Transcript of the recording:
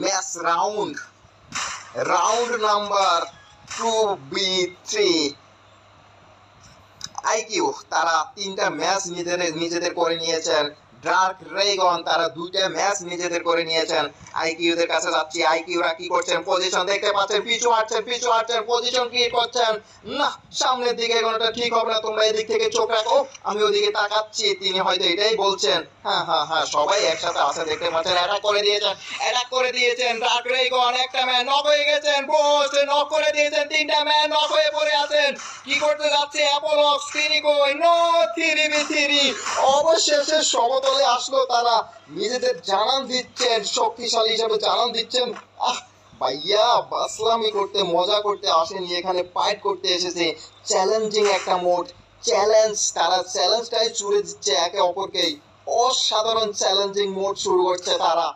Match round number 2B3। IQ তারা 3টা match নিজেদের করে নিয়েছেন। ডার্ক ড্রাগন তারা 2টা ম্যাচ নিজেদের করে নিয়েছেন। আইকিউদের কাছে যাচ্ছি। আইকিউরা কি করছেন? পজিশন দেখতে পাচ্ছেন, পিছু হাঁটছেন, পজিশন ক্রিয়েট করছেন। না, সামনের দিকে এগোনোটা ঠিক হবে না, তোমরা এদিক থেকে চোখ রাখো, আমি ওদিকে তাকাচ্ছি। তিনি হয়তো এটাই বলছেন। হ্যাঁ, সবাই একসাথে আছে দেখতে পাচ্ছেন। অ্যাটাক করে দিয়েছেন ডার্ক ড্রাগন। একটা ম্যান নক হয়ে গেছেন, পোস্ট নক করে দিয়েছেন। 3টা ম্যান নক হয়ে পড়ে আছেন। কি করতে যাচ্ছে অ্যাপোলক্স? তিনি কই? No 3v3। অবশেষে সমতলে আসলো তারা। নিজেদের জানান দিচ্ছেন, শক্তিশালী হিসেবে জানান দিচ্ছেন। ভাইয়া বাসলামি করতে, মজা করতে আসেনি, এখানে ফাইট করতে এসেছে। চ্যালেঞ্জিং একটা মোড, তারা চ্যালেঞ্জটাই জুড়ে দিচ্ছে একে অপরকেই। অসাধারণ চ্যালেঞ্জিং মোড শুরু করছে তারা।